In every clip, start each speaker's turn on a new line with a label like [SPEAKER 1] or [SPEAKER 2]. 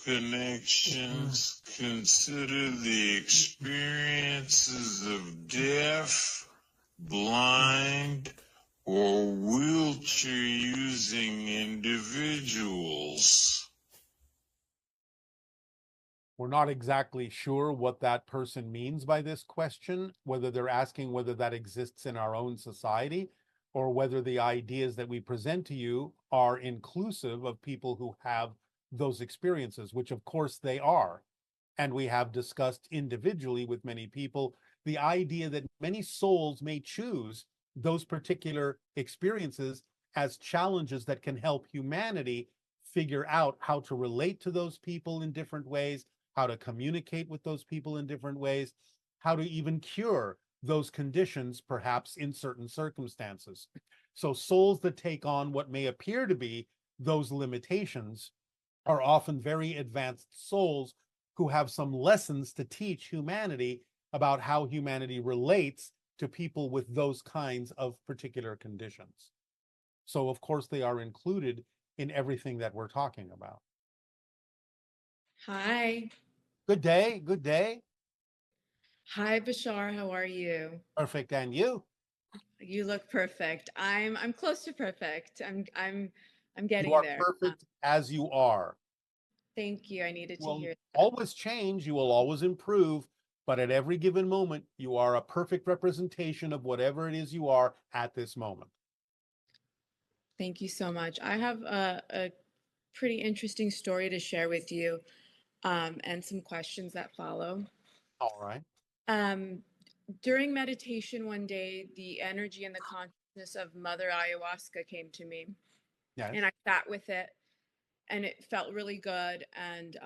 [SPEAKER 1] connections consider the experiences of deaf, blind, or wheelchair using individuals?
[SPEAKER 2] We're not exactly sure what that person means by this question, whether they're asking whether that exists in our own society or whether the ideas that we present to you are inclusive of people who have those experiences, which of course they are. And we have discussed individually with many people the idea that many souls may choose those particular experiences as challenges that can help humanity figure out how to relate to those people in different ways, how to communicate with those people in different ways, how to even cure those conditions, perhaps in certain circumstances. So, souls that take on what may appear to be those limitations are often very advanced souls who have some lessons to teach humanity about how humanity relates to people with those kinds of particular conditions. So, of course, they are included in everything that we're talking about.
[SPEAKER 3] Hi.
[SPEAKER 2] Good day. Good day.
[SPEAKER 3] Hi, Bashar. How are you?
[SPEAKER 2] Perfect. And you?
[SPEAKER 3] You look perfect. I'm close to perfect. I'm
[SPEAKER 2] You
[SPEAKER 3] getting
[SPEAKER 2] are
[SPEAKER 3] there.
[SPEAKER 2] perfect as you are.
[SPEAKER 3] Thank you. I needed
[SPEAKER 2] You
[SPEAKER 3] to
[SPEAKER 2] will
[SPEAKER 3] hear that.
[SPEAKER 2] always change, you will always improve, but at every given moment, you are a perfect representation of whatever it is you are at this moment.
[SPEAKER 3] Thank you so much. I have a pretty interesting story to share with you, and some questions that follow.
[SPEAKER 2] All right.
[SPEAKER 3] Um, During meditation one day, the energy and the consciousness of Mother Ayahuasca came to me, and
[SPEAKER 2] Yes.
[SPEAKER 3] I sat with it, and it felt really good. And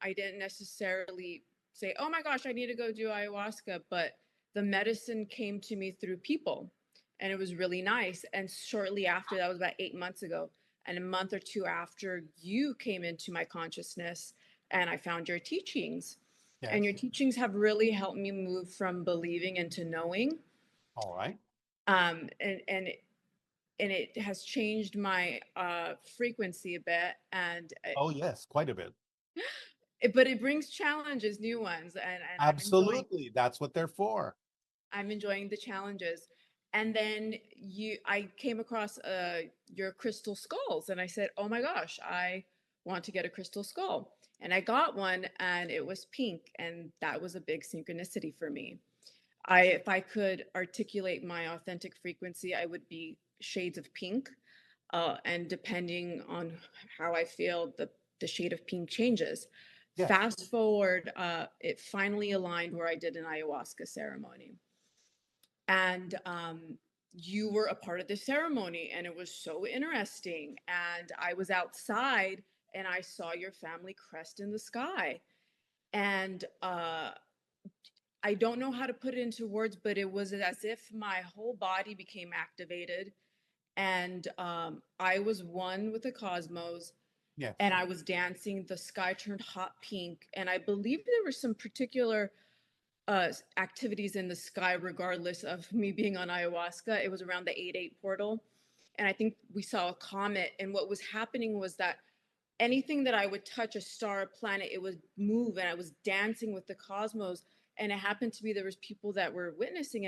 [SPEAKER 3] I didn't necessarily say, "Oh my gosh, I need to go do ayahuasca," but the medicine came to me through people, and it was really nice. And shortly after, that was about 8 months ago, and a month or two after, you came into my consciousness, and I found your teachings. And
[SPEAKER 2] Yes.
[SPEAKER 3] your teachings have really helped me move from believing into knowing.
[SPEAKER 2] All right.
[SPEAKER 3] Um, and and and it has changed my frequency a bit, and
[SPEAKER 2] Oh, yes, quite a bit.
[SPEAKER 3] but it brings challenges, new ones, and
[SPEAKER 2] Absolutely. That's what they're for.
[SPEAKER 3] I'm enjoying the challenges. And then I came across your crystal skulls, and I said, "Oh my gosh, I want to get a crystal skull." And I got one, and it was pink, and that was a big synchronicity for me. If I could articulate my authentic frequency, I would be shades of pink. And depending on how I feel, the shade of pink changes.
[SPEAKER 2] Yes.
[SPEAKER 3] Fast forward, it finally aligned where I did an ayahuasca ceremony. And you were a part of the ceremony, and it was so interesting. And I was outside, and I saw your family crest in the sky. And I don't know how to put it into words, but it was as if my whole body became activated, and I was one with the cosmos,
[SPEAKER 2] Yes.
[SPEAKER 3] and I was dancing. The sky turned hot pink, and I believe there were some particular activities in the sky, regardless of me being on ayahuasca. It was around the 8-8 portal, and I think we saw a comet. And what was happening was that anything that I would touch, a star, a planet, it would move, and I was dancing with the cosmos. And it happened to be there was people that were witnessing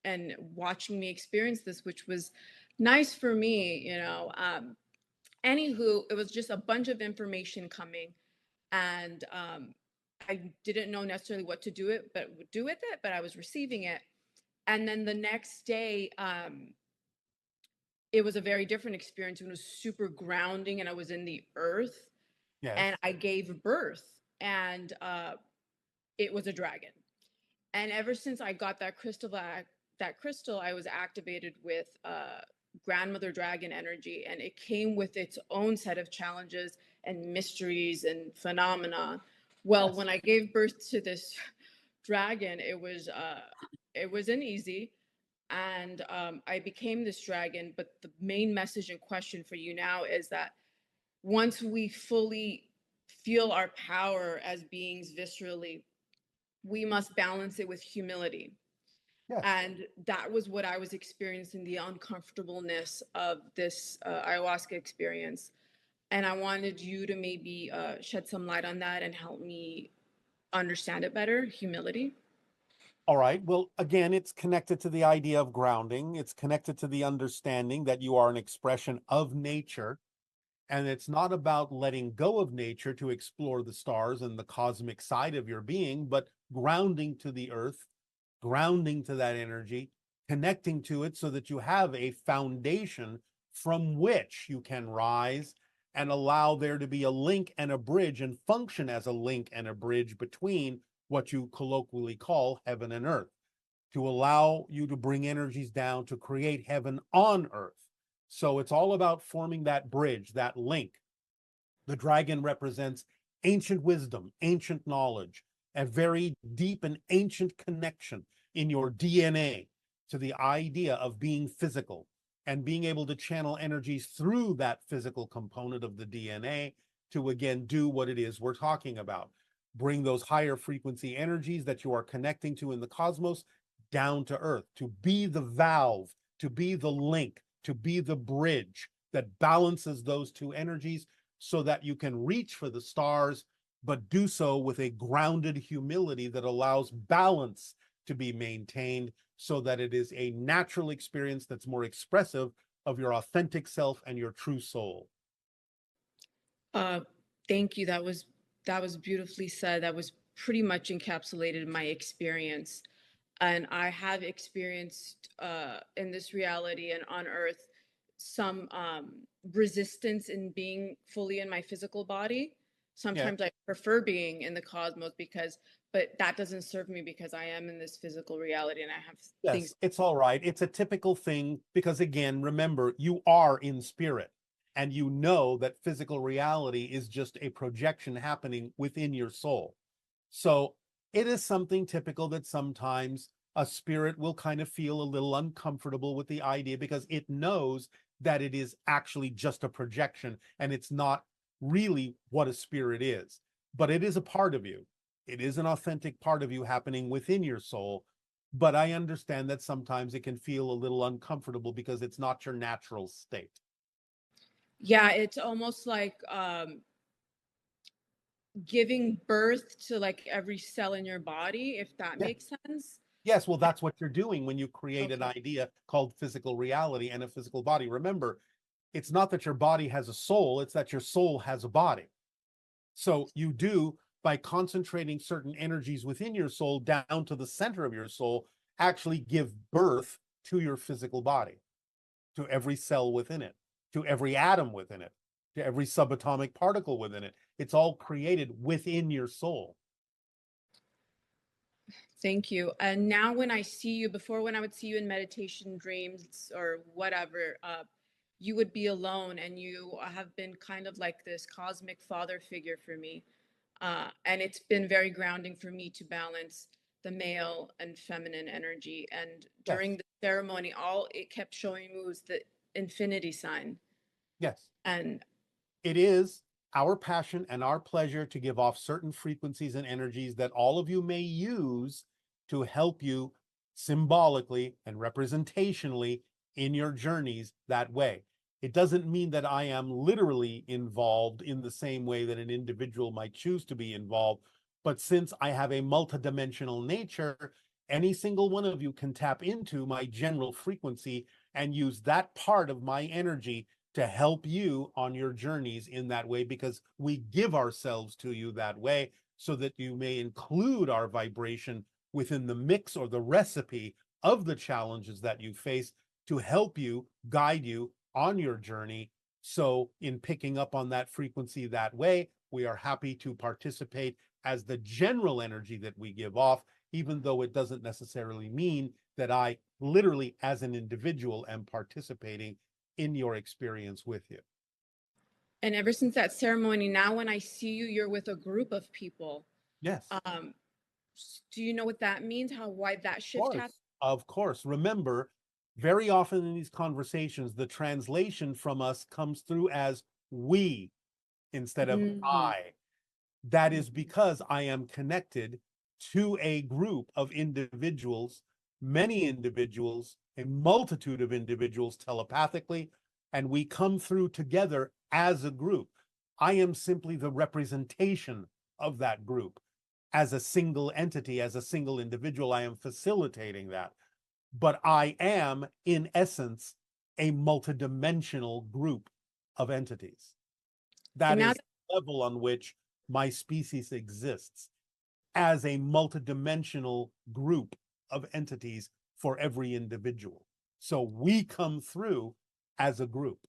[SPEAKER 3] and watching me experience this, which was nice for me, Anywho, it was just a bunch of information coming, and I didn't know necessarily what to do with it, but I was receiving it. And then the next day, it was a very different experience. It was super grounding, and I was in the earth,
[SPEAKER 2] Yes.
[SPEAKER 3] and I gave birth, and it was a dragon. And ever since I got that crystal, I was activated with grandmother dragon energy, and it came with its own set of challenges and mysteries and phenomena. Well,
[SPEAKER 2] Yes.
[SPEAKER 3] when I gave birth to this dragon, it wasn't easy, and I became this dragon. But the main message and question for you now is that once we fully feel our power as beings viscerally, we must balance it with humility.
[SPEAKER 2] Yes.
[SPEAKER 3] And that was what I was experiencing, the uncomfortableness of this ayahuasca experience. And I wanted you to maybe shed some light on that and help me understand it better. Humility.
[SPEAKER 2] All right. Well, again, it's connected to the idea of grounding. It's connected to the understanding that you are an expression of nature. And it's not about letting go of nature to explore the stars and the cosmic side of your being, but grounding to the earth, grounding to that energy, connecting to it so that you have a foundation from which you can rise and allow there to be a link and a bridge and function as a link and a bridge between what you colloquially call heaven and earth, to allow you to bring energies down to create heaven on earth. So it's all about forming that bridge, that link. The dragon represents ancient wisdom, ancient knowledge, a very deep and ancient connection in your DNA to the idea of being physical and being able to channel energies through that physical component of the DNA to again do what it is we're talking about. Bring those higher frequency energies that you are connecting to in the cosmos down to earth, to be the valve, to be the link, to be the bridge that balances those two energies so that you can reach for the stars, but do so with a grounded humility that allows balance to be maintained so that it is a natural experience that's more expressive of your authentic self and your true soul.
[SPEAKER 3] Uh, Thank you. That was beautifully said. That was pretty much encapsulated my experience. And I have experienced in this reality and on Earth some resistance in being fully in my physical body.
[SPEAKER 2] Yeah.
[SPEAKER 3] Sometimes I prefer being in the cosmos but that doesn't serve me because I am in this physical reality and I have
[SPEAKER 2] Yes,
[SPEAKER 3] things.
[SPEAKER 2] it's all right. It's a typical thing because, again, remember, you are in spirit and you know that physical reality is just a projection happening within your soul. So it is something typical that sometimes a spirit will kind of feel a little uncomfortable with the idea because it knows that it is actually just a projection and it's not really what a spirit is. But it is a part of you. It is an authentic part of you happening within your soul. But I understand that sometimes it can feel a little uncomfortable because it's not your natural state.
[SPEAKER 3] Yeah, it's almost like giving birth to like every cell in your body, if that
[SPEAKER 2] Yeah.
[SPEAKER 3] makes sense.
[SPEAKER 2] Yes, well, that's what you're doing when you create an
[SPEAKER 3] Okay.
[SPEAKER 2] idea called physical reality and a physical body. Remember, it's not that your body has a soul, it's that your soul has a body. So you do, by concentrating certain energies within your soul down to the center of your soul, actually give birth to your physical body, to every cell within it, to every atom within it, to every subatomic particle within it. It's all created within your soul.
[SPEAKER 3] Thank you. And now when I see you, before when I would see you in meditation dreams or whatever, you would be alone and you have been kind of like this cosmic father figure for me. And it's been very grounding for me to balance the male and feminine energy. And
[SPEAKER 2] Yes,
[SPEAKER 3] during the ceremony, all it kept showing me was the infinity sign.
[SPEAKER 2] yes.
[SPEAKER 3] And
[SPEAKER 2] It is our passion and our pleasure to give off certain frequencies and energies that all of you may use to help you symbolically and representationally in your journeys that way. It doesn't mean that I am literally involved in the same way that an individual might choose to be involved. But since I have a multidimensional nature, any single one of you can tap into my general frequency and use that part of my energy to help you on your journeys in that way, because we give ourselves to you that way so that you may include our vibration within the mix or the recipe of the challenges that you face to help you, guide you on your journey. So in picking up on that frequency that way, we are happy to participate as the general energy that we give off, even though it doesn't necessarily mean that I literally, as an individual, am participating in your experience with you.
[SPEAKER 3] ever since that ceremony, now when I see you, you're with a group of people.
[SPEAKER 2] Yes, of
[SPEAKER 3] Um, do you know what that means? How why that shift happened?
[SPEAKER 2] course. Of course. Remember, very often in these conversations, the translation from us comes through as we instead of
[SPEAKER 3] Mhm.
[SPEAKER 2] I. That is because I am connected to a group of individuals, many individuals, a multitude of individuals telepathically, and we come through together as a group. I am simply the representation of that group. As a single entity, as a single individual, I am facilitating that. But I am, in essence, a multidimensional group of entities. That
[SPEAKER 3] And now
[SPEAKER 2] is the level on which my species exists, as a multidimensional group of entities for every individual. So we come through as a group.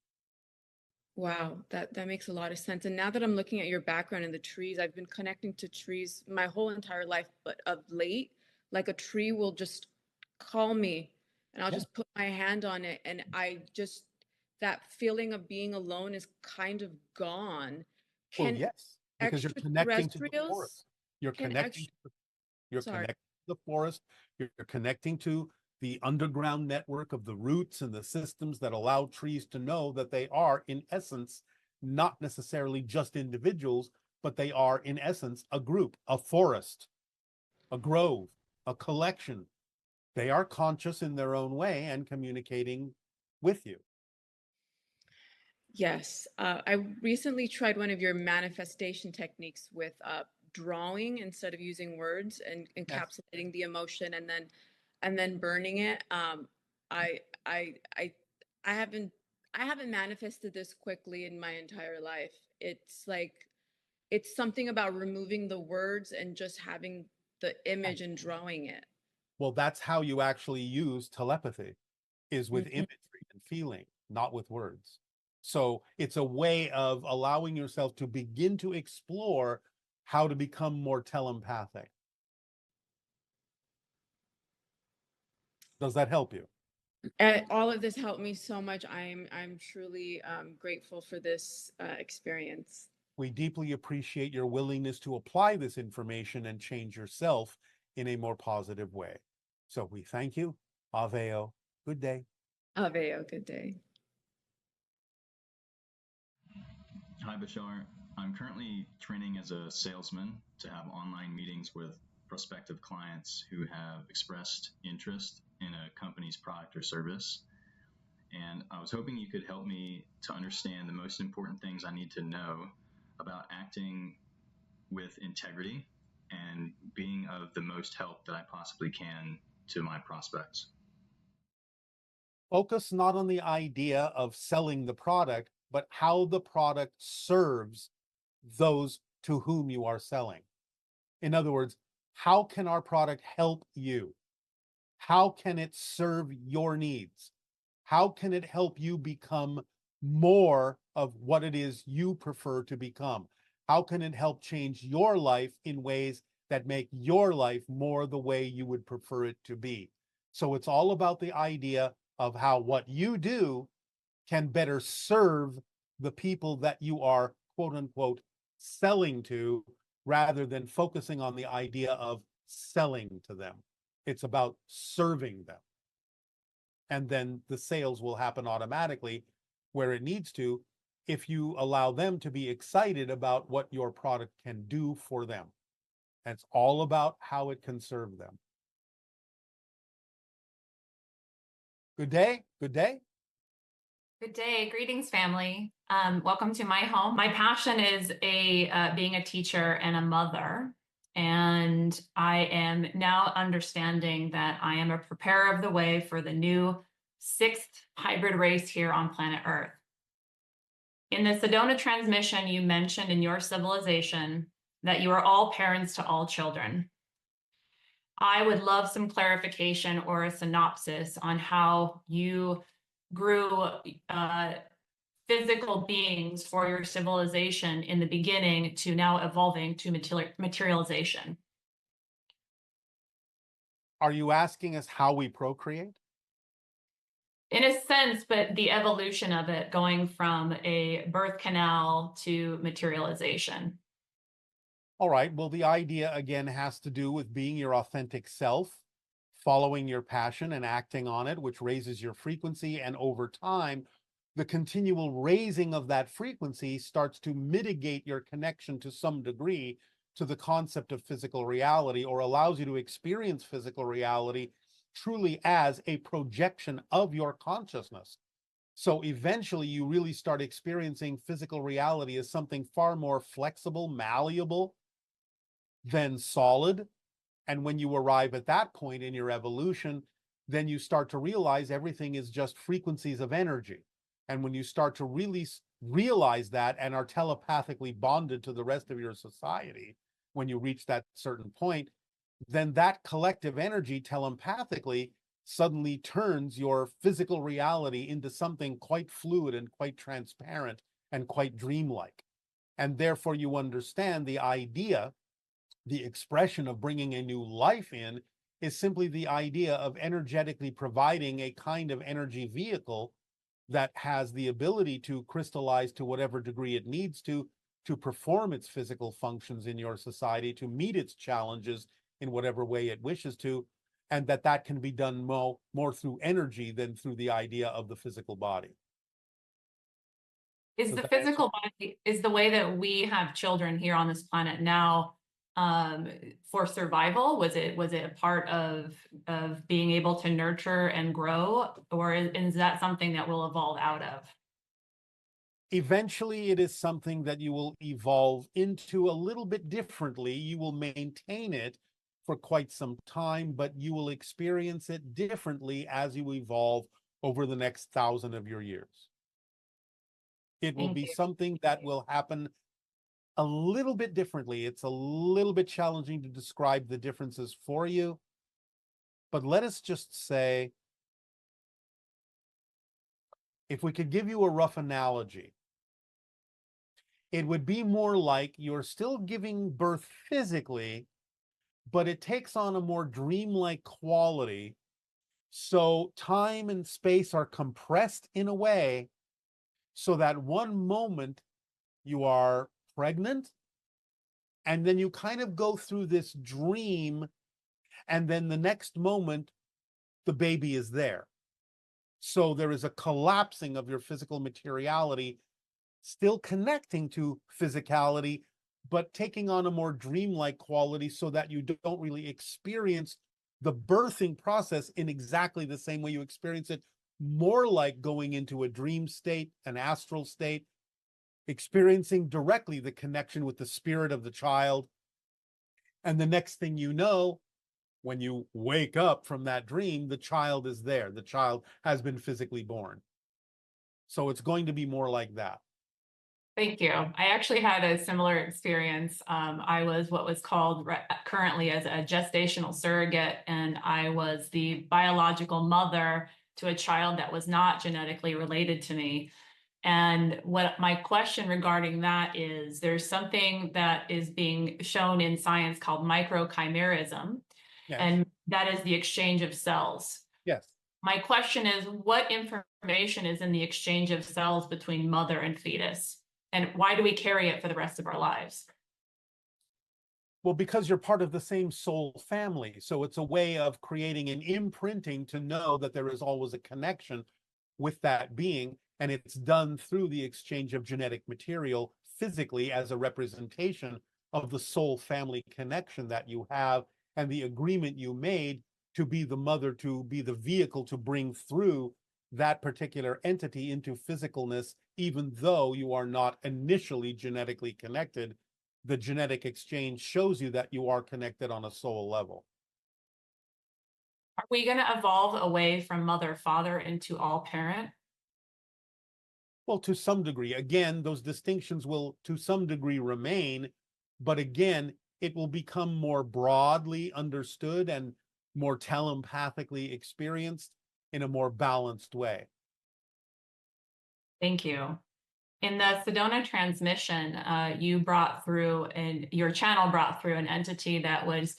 [SPEAKER 3] wow, that makes a lot of sense. And now that I'm looking at your background in the trees, I've been connecting to trees my whole entire life, but of late, like a tree will just call me and I'll
[SPEAKER 2] Yeah.
[SPEAKER 3] just put my hand on it and I just that feeling of being alone is kind of gone.
[SPEAKER 2] Well,
[SPEAKER 3] Can
[SPEAKER 2] yes, because you're connecting to the
[SPEAKER 3] extraterrestrials
[SPEAKER 2] forest. You're
[SPEAKER 3] can
[SPEAKER 2] connecting
[SPEAKER 3] ex
[SPEAKER 2] to You're
[SPEAKER 3] sorry.
[SPEAKER 2] connecting to the forest. You're connecting to the underground network of the roots and the systems that allow trees to know that they are, in essence, not necessarily just individuals, but they are, in essence, a group, a forest, a grove, a collection. They are conscious in their own way and communicating with you.
[SPEAKER 3] Yes, I recently tried one of your manifestation techniques with drawing instead of using words and
[SPEAKER 2] Yes.
[SPEAKER 3] encapsulating the emotion and then burning it. I I I I haven't manifested this quickly in my entire life. It's like it's something about removing the words and just having the image and drawing it.
[SPEAKER 2] Well, that's how you actually use telepathy, is with
[SPEAKER 3] Mhm.
[SPEAKER 2] imagery and feeling, not with words. So it's a way of allowing yourself to begin to explore how to become more telepathic. Does that help you?
[SPEAKER 3] All of this helped me so much. I'm truly grateful for this experience.
[SPEAKER 2] We deeply appreciate your willingness to apply this information and change yourself in a more positive way. So we thank you. Aveo. Good day.
[SPEAKER 3] Aveo, good day.
[SPEAKER 4] Hi, Bashar. I'm currently training as a salesman to have online meetings with prospective clients who have expressed interest in a company's product or service. And I was hoping you could help me to understand the most important things I need to know about acting with integrity and being of the most help that I possibly can to my prospects.
[SPEAKER 2] Focus not on the idea of selling the product, but how the product serves those to whom you are selling. In other words, how can our product help you? How can it serve your needs? How can it help you become more of what it is you prefer to become? How can it help change your life in ways that make your life more the way you would prefer it to be? So it's all about the idea of how what you do can better serve the people that you are, quote unquote, selling to, rather than focusing on the idea of selling to them. It's about serving them. And then the sales will happen automatically where it needs to, if you allow them to be excited about what your product can do for them. And it's all about how it can serve them. Good day. Good day.
[SPEAKER 5] Good day. Greetings, family. Welcome to my home. My passion is being a teacher and a mother. And I am now understanding that I am a preparer of the way for the new 6th hybrid race here on planet Earth. In the Sedona transmission, you mentioned in your civilization that you are all parents to all children. I would love some clarification or a synopsis on how you grew physical beings for your civilization in the beginning to now evolving to materialization.
[SPEAKER 2] Are you asking us how we procreate?
[SPEAKER 5] In a sense, but the evolution of it going from a birth canal to materialization.
[SPEAKER 2] All right. Well, the idea again has to do with being your authentic self, following your passion and acting on it, which raises your frequency. And over time, the continual raising of that frequency starts to mitigate your connection to some degree to the concept of physical reality, or allows you to experience physical reality truly as a projection of your consciousness. So eventually you really start experiencing physical reality as something far more flexible, malleable than solid. And when you arrive at that point in your evolution, then you start to realize everything is just frequencies of energy. And when you start to really realize that and are telepathically bonded to the rest of your society, when you reach that certain point, then that collective energy telepathically suddenly turns your physical reality into something quite fluid and quite transparent and quite dreamlike. And therefore, you understand the idea, the expression of bringing a new life in is simply the idea of energetically providing a kind of energy vehicle that has the ability to crystallize to whatever degree it needs to perform its physical functions in your society, to meet its challenges in whatever way it wishes to, and that can be done more through energy than through the idea of the physical body.
[SPEAKER 5] Is the physical body, is the way that we have children here on this planet now for survival? Was it a part of being able to nurture and grow, or is that something that we'll evolve out of?
[SPEAKER 2] Eventually, it is something that you will evolve into a little bit differently. You will maintain it for quite some time, but you will experience it differently as you evolve over the next 1,000 of your years. It will be something that will happen a little bit differently. It's a little bit challenging to describe the differences for you, but let us just say, if we could give you a rough analogy, it would be more like you're still giving birth physically, but it takes on a more dreamlike quality. So time and space are compressed in a way so that one moment you are pregnant, and then you kind of go through this dream, and then the next moment the baby is there. So there is a collapsing of your physical materiality, still connecting to physicality, but taking on a more dreamlike quality so that you don't really experience the birthing process in exactly the same way you experience it, more like going into a dream state, an astral state, experiencing directly the connection with the spirit of the child. And the next thing you know, when you wake up from that dream, the child is there. The child has been physically born. So it's going to be more like that.
[SPEAKER 5] Thank you. I actually had a similar experience. I was what was called currently as a gestational surrogate, and I was the biological mother to a child that was not genetically related to me. And what my question regarding that is, there's something that is being shown in science called microchimerism,
[SPEAKER 2] Yes.
[SPEAKER 5] and that is the exchange of cells.
[SPEAKER 2] Yes.
[SPEAKER 5] My question is, what information is in the exchange of cells between mother and fetus? And why do we carry it for the rest of our lives?
[SPEAKER 2] Well, because you're part of the same soul family. So it's a way of creating an imprinting to know that there is always a connection with that being. And it's done through the exchange of genetic material physically as a representation of the soul family connection that you have and the agreement you made to be the mother, to be the vehicle to bring through that particular entity into physicalness, even though you are not initially genetically connected. The genetic exchange shows you that you are connected on a soul level.
[SPEAKER 5] Are we going to evolve away from mother, father into all parent?
[SPEAKER 2] Well, to some degree. Again, those distinctions will to some degree remain, but again, it will become more broadly understood and more telepathically experienced in a more balanced way.
[SPEAKER 5] Thank you. In the Sedona transmission, you brought through, and your channel brought through an entity that was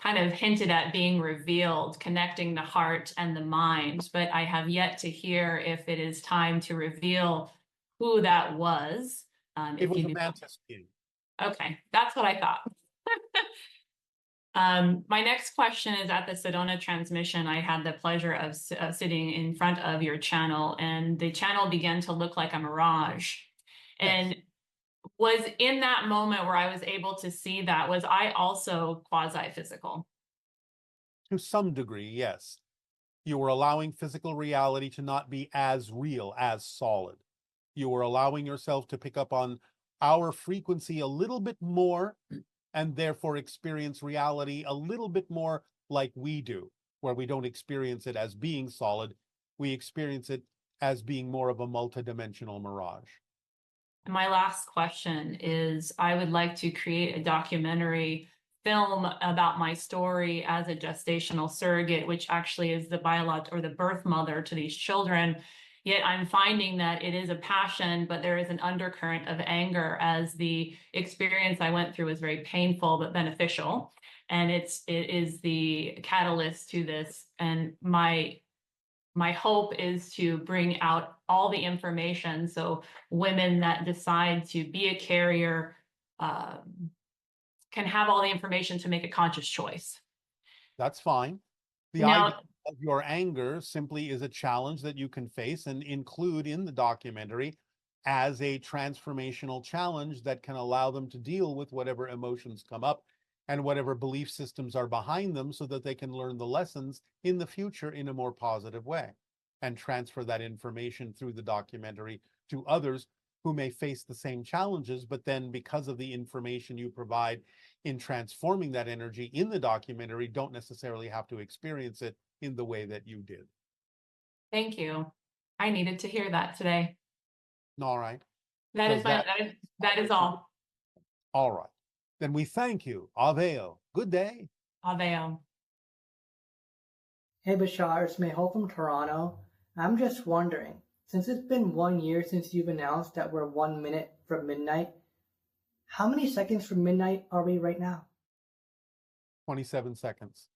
[SPEAKER 5] kind of hinted at being revealed, connecting the heart and the mind, but I have yet to hear if it is time to reveal who that was.
[SPEAKER 2] It was a mantis being.
[SPEAKER 5] Okay, that's what I thought. My next question is, at the Sedona transmission, I had the pleasure of sitting in front of your channel, and the channel began to look like a mirage.
[SPEAKER 2] Yes.
[SPEAKER 5] And was in that moment where I was able to see that, was I also quasi-physical?
[SPEAKER 2] To some degree, yes. You were allowing physical reality to not be as real, as solid. You were allowing yourself to pick up on our frequency a little bit more and therefore experience reality a little bit more like we do, where we don't experience it as being solid. We experience it as being more of a multidimensional mirage.
[SPEAKER 5] My last question is, I would like to create a documentary film about my story as a gestational surrogate, which actually is the biological or the birth mother to these children. Yet I'm finding that it is a passion, but there is an undercurrent of anger, as the experience I went through was very painful but beneficial. And it is the catalyst to this. And my hope is to bring out all the information so women that decide to be a carrier can have all the information to make a conscious choice.
[SPEAKER 2] That's fine. The
[SPEAKER 5] Now,
[SPEAKER 2] idea of your anger simply is a challenge that you can face and include in the documentary as a transformational challenge that can allow them to deal with whatever emotions come up and whatever belief systems are behind them, so that they can learn the lessons in the future in a more positive way and transfer that information through the documentary to others who may face the same challenges, but then because of the information you provide in transforming that energy in the documentary, don't necessarily have to experience it in the way that you did.
[SPEAKER 5] thank you. I needed to hear that today.
[SPEAKER 2] All right.
[SPEAKER 5] That is that is all.
[SPEAKER 2] All right. Then we thank you. Aveo. Good day.
[SPEAKER 5] Aveo.
[SPEAKER 6] Hey Bashar, it's Mehul from Toronto. I'm just wondering, since it's been 1 year since you've announced that we're 1 minute from midnight, how many seconds from midnight are we right now?
[SPEAKER 2] 27 seconds.